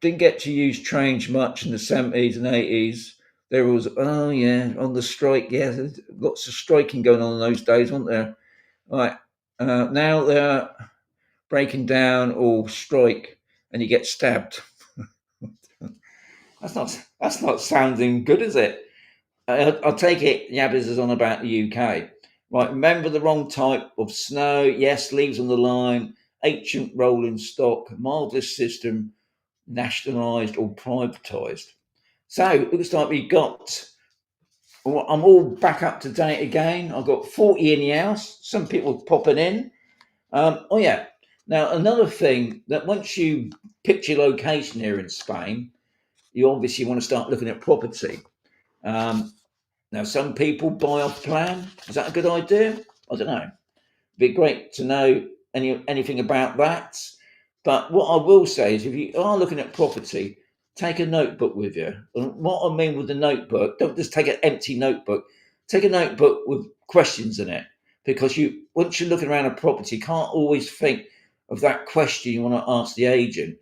didn't get to use trains much in the 70s and 80s. There was, oh yeah, on the strike, yeah, there's lots of striking going on in those days, wasn't there? Right, now they're breaking down or strike, and you get stabbed. That's not sounding good, is it? I'll take it. Yabbers is on about the UK. Right, remember the wrong type of snow. Yes, leaves on the line. Ancient rolling stock. Marvellous system. Nationalised or privatised. So it looks like we got. Well, I'm all back up to date again. I've got 40 in the house. Some people popping in. Oh yeah. Now another thing that once you pick your location here in Spain, you obviously want to start looking at property. Um, Now, some people buy off plan. Is that a good idea? I don't know. Be great to know anything about that. But what I will say is, if you are looking at property, take a notebook with you. And what I mean with the notebook, don't just take an empty notebook. Take a notebook with questions in it, because you once you're looking around a property, you can't always think of that question you want to ask the agent,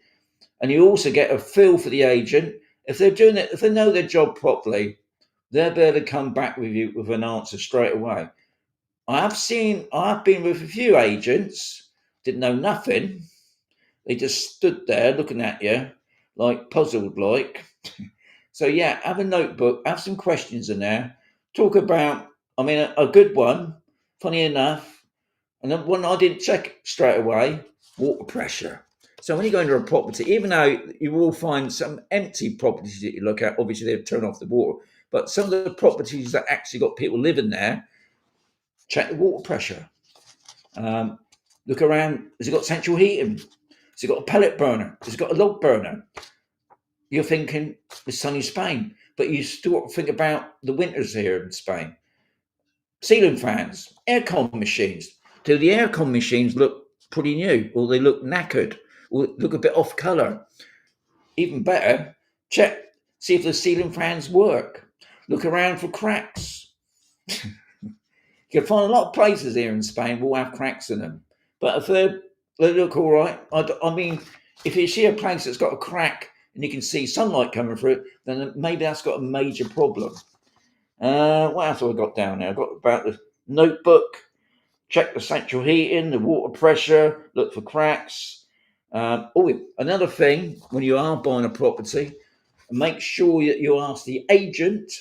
and you also get a feel for the agent. If they're doing it, if they know their job properly, they'll be able to come back with you with an answer straight away. I've been with a few agents, didn't know nothing. They just stood there looking at you, like puzzled, like. So yeah, have a notebook, have some questions in there. Talk about, I mean, a good one, funny enough, and then one I didn't check straight away, water pressure. So when you go into a property, even though you will find some empty properties that you look at, obviously they've turned off the water, but some of the properties that actually got people living there, check the water pressure. Um, Look around. Has it got central heating? Has it got a pellet burner? Has it got a log burner? You're thinking it's sunny Spain, but you still think about the winters here in Spain. Ceiling fans, aircon machines. Do the aircon machines look pretty new, or they look knackered, or look a bit off colour? Even better, check, see if the ceiling fans work. Look around for cracks. You can find a lot of places here in Spain will have cracks in them, but if they look all right. I mean, if you see a place that's got a crack and you can see sunlight coming through it, then maybe that's got a major problem. What else have I got down there? I've got about the notebook. Check the central heating, the water pressure. Look for cracks. Another thing when you are buying a property, make sure that you ask the agent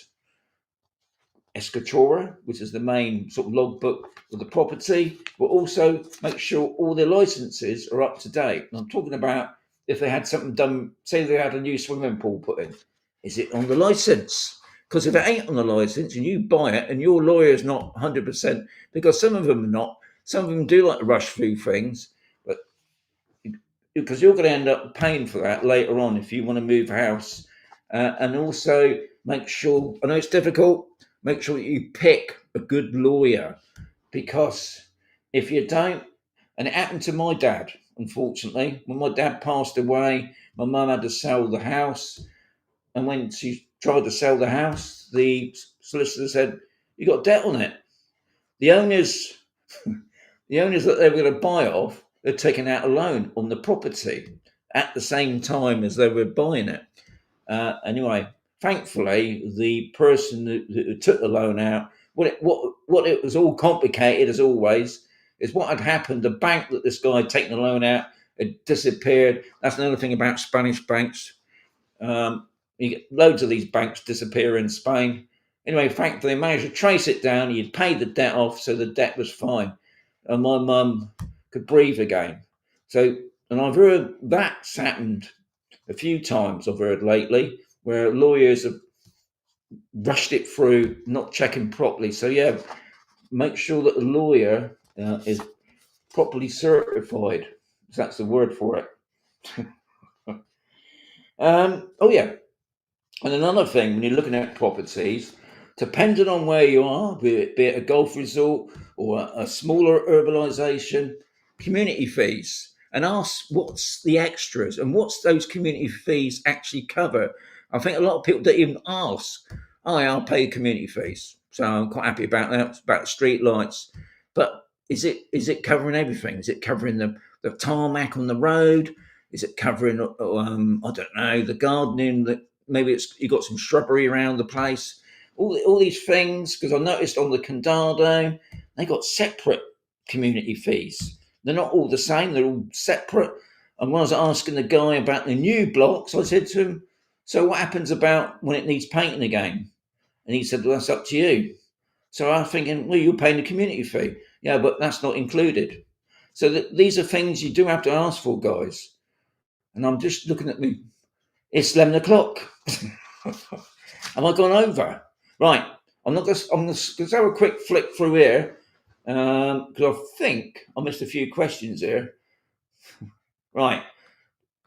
Escritura, which is the main sort of logbook of the property, but also make sure all their licenses are up to date. And I'm talking about if they had something done, say they had a new swimming pool put in, is it on the license? Because if it ain't on the license and you buy it and your lawyer's not 100%, because some of them are not, some of them do like to rush through things, but because you're going to end up paying for that later on if you want to move house. And also make sure, I know it's difficult, make sure that you pick a good lawyer, because if you don't, and it happened to my dad, unfortunately, when my dad passed away, my mum had to sell the house. And when she tried to sell the house, the solicitor said, "You got debt on it." The owners, the owners that they were going to buy off, they're taking out a loan on the property at the same time as they were buying it. Anyway, thankfully, the person who took the loan out, what it was all complicated as always, is what had happened. The bank that this guy had taken the loan out had disappeared. That's another thing about Spanish banks. You get loads of these banks disappear in Spain. Anyway, thankfully, they managed to trace it down. He'd paid the debt off, so the debt was fine. And my mum could breathe again. So, and I've heard that's happened a few times, I've heard lately, where lawyers have rushed it through, not checking properly. So, yeah, make sure that the lawyer is properly certified, if that's the word for it. Oh, yeah. And another thing, when you're looking at properties, depending on where you are, be it a golf resort or a smaller urbanisation, community fees, and ask what's the extras and what's those community fees actually cover. I think a lot of people don't even ask. Oh, yeah, I'll pay community fees. So I'm quite happy about that. It's about street lights. But is it covering everything? Is it covering the tarmac on the road? Is it covering I don't know, the gardening, that maybe it's you got some shrubbery around the place? All these things, because I noticed on the Condado, they got separate community fees. They're not all the same, they're all separate. And when I was asking the guy about the new blocks, I said to him, so what happens about when it needs painting again? And he said, well, that's up to you. So I'm thinking, well, you're paying the community fee. Yeah, but that's not included. So these are things you do have to ask for, guys. And I'm just looking at me. It's 11 o'clock. Have I gone over? Right. I'm just have a quick flick through here because I think I missed a few questions here. Right.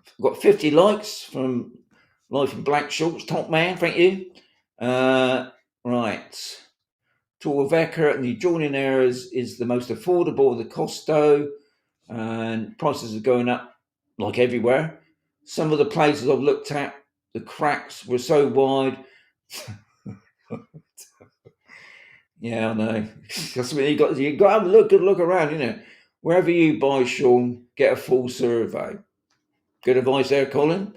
I've got 50 likes from Life in Black Shorts, top man. Thank you. Right. Torveca and the adjoining areas is the most affordable of the Costo, and prices are going up like everywhere. Some of the places I've looked at, the cracks were so wide. Yeah, I know. That's what you got to have a good look around, Wherever you buy, Sean, get a full survey. Good advice there, Colin.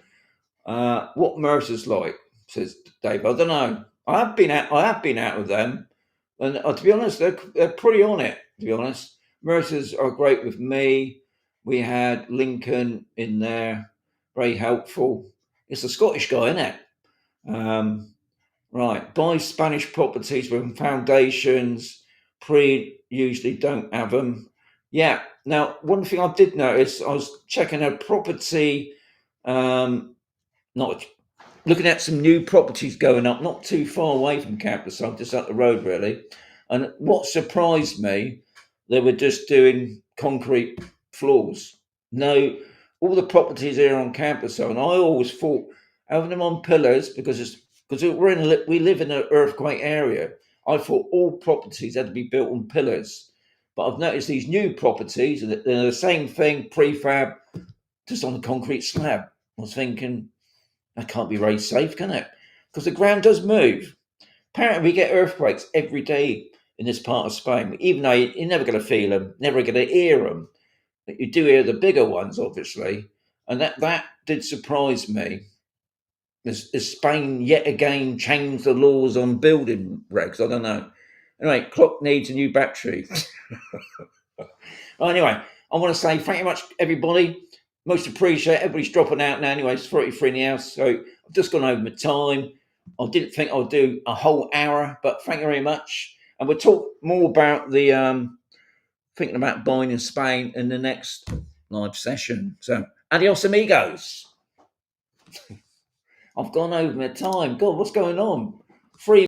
What Mercer's like, says Dave. I don't know. I have been out with them, and to be honest, they're pretty on it. To be honest, Mercer's are great with me. We had Lincoln in there, very helpful. It's a Scottish guy, isn't it? Right. Buy Spanish properties with foundations. Pre usually don't have them. Yeah. Now, one thing I did notice, I was checking a property. Not looking at some new properties going up, not too far away from campus, so just up the road really. And what surprised me, they were just doing concrete floors. No, all the properties here on campus are, and I always thought having them on pillars because we live in an earthquake area. I thought all properties had to be built on pillars, but I've noticed these new properties, and they're the same thing, prefab, just on a concrete slab. I was thinking, that can't be very safe, can it? Because the ground does move. Apparently, we get earthquakes every day in this part of Spain, even though you're never going to feel them, never going to hear them. But you do hear the bigger ones, obviously. And that did surprise me. Has Spain yet again changed the laws on building regs? I don't know. Anyway, clock needs a new battery. Well, anyway, I want to say thank you much, everybody. Most appreciate. Everybody's dropping out now. Anyway, it's 33 in the house, so I've just gone over my time. I didn't think I'd do a whole hour, but thank you very much. And we'll talk more about the thinking about buying in Spain in the next live session. So, adios, amigos. I've gone over my time. God, what's going on? 3